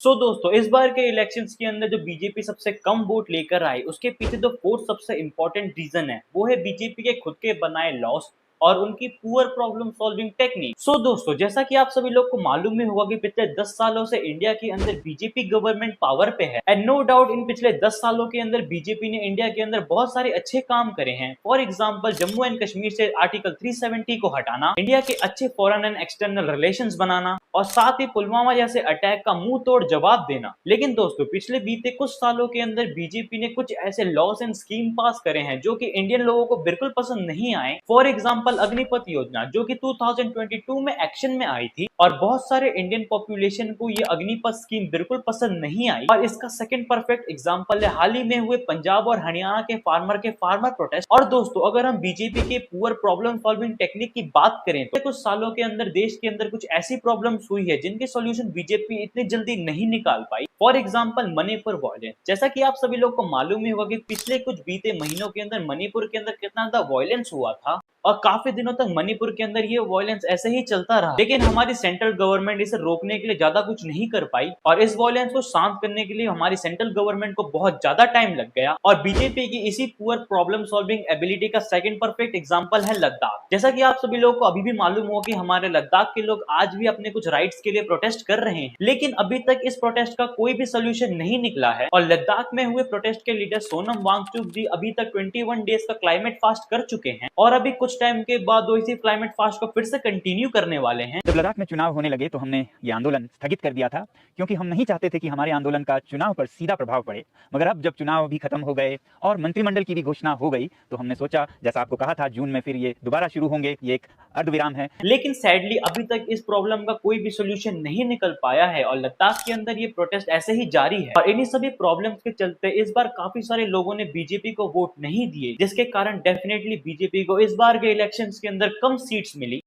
दोस्तों इस बार के इलेक्शंस के अंदर जो बीजेपी सबसे कम वोट लेकर आई उसके पीछे जो फोर्थ सबसे इंपॉर्टेंट रीजन है वो है बीजेपी के खुद के बनाए लॉस और उनकी पुअर प्रॉब्लम सॉल्विंग टेक्निक। दोस्तों जैसा कि आप सभी लोग को मालूम ही होगा कि पिछले 10 सालों से इंडिया के अंदर बीजेपी गवर्नमेंट पावर पे है एंड नो डाउट इन पिछले 10 सालों के अंदर बीजेपी ने इंडिया के अंदर बहुत सारे अच्छे काम करे हैं। For example Jammu and Kashmir से आर्टिकल 370 को हटाना, इंडिया के अच्छे फॉरेन एंड एक्सटर्नल रिलेशंस बनाना और साथ ही पुलवामा जैसे अटैक का मुंह तोड़ जवाब देना। लेकिन दोस्तों पिछले बीते कुछ सालों के अंदर बीजेपी ने कुछ ऐसे लॉस एंड स्कीम पास करे हैं जो कि इंडियन लोगों को बिल्कुल पसंद नहीं आए। फॉर एग्जांपल अग्निपथ योजना जो कि 2022 में एक्शन में आई थी और बहुत सारे इंडियन पॉपुलेशन को ये अग्निपथ स्कीम बिल्कुल पसंद नहीं आई। और इसका सेकंड परफेक्ट एग्जांपल है हाल ही में हुए पंजाब और हरियाणा के फार्मर प्रोटेस्ट। और दोस्तों अगर हम बीजेपी के पुअर प्रॉब्लम सॉल्विंग टेक्निक की बात करें तो कुछ सालों के अंदर देश के अंदर कुछ ऐसी प्रॉब्लम्स हुई है जिनके सॉल्यूशन बीजेपी इतनी जल्दी नहीं निकाल पाई। फॉर एग्जांपल मणिपुर वायलेंस, जैसा कि आप सभी लोग को मालूम ही होगा कि पिछले कुछ बीते महीनों के अंदर मणिपुर के अंदर कितना ज्यादा वायलेंस हुआ था और काफी दिनों तक मणिपुर के अंदर ये वायलेंस ऐसे ही चलता रहा। लेकिन हमारी सेंट्रल गवर्नमेंट इसे रोकने के लिए ज्यादा कुछ नहीं कर पाई और इस वायलेंस को शांत करने के लिए हमारी सेंट्रल गवर्नमेंट को बहुत ज्यादा टाइम लग गया। और बीजेपी की इसी पुअर प्रॉब्लम सॉल्विंग एबिलिटी का सेकंड परफेक्ट एग्जांपल है लद्दाख। जैसा कि आप सभी लोगों को अभी भी मालूम हो कि हमारे लद्दाख के लोग आज भी अपने कुछ राइट्स के लिए प्रोटेस्ट कर रहे हैं, लेकिन अभी तक इस प्रोटेस्ट का कोई भी सोल्यूशन नहीं निकला है। और लद्दाख में हुए प्रोटेस्ट के लीडर सोनम वांगचुक जी अभी तक 21 डेज का क्लाइमेट फास्ट कर चुके हैं और अभी कुछ टाइम के बाद वो इसी क्लाइमेट फास्ट को फिर से कंटिन्यू करने वाले हैं। जब लद्दाख में चुनाव होने लगे तो हमने ये आंदोलन स्थगित कर दिया था क्योंकि हम नहीं चाहते थे कि हमारे आंदोलन का चुनाव पर सीधा प्रभाव पड़े। मगर अब जब चुनाव भी खत्म हो गए और मंत्रिमंडल की भी घोषणा हो गई तो हमने सोचा, जैसा आपको कहा था, जून में फिर ये दोबारा शुरू होंगे, ये एक अर्धविराम है। लेकिन सैडली अभी तक इस प्रॉब्लम का कोई भी सोल्यूशन नहीं निकल पाया है और लद्दाख के अंदर ये प्रोटेस्ट ऐसे ही जारी है। और इन्हीं सभी प्रॉब्लम्स के चलते इस बार काफी सारे लोगों ने बीजेपी को वोट नहीं दिए, जिसके कारण डेफिनेटली बीजेपी को इस बार के इलेक्शंस के अंदर कम सीट्स मिली।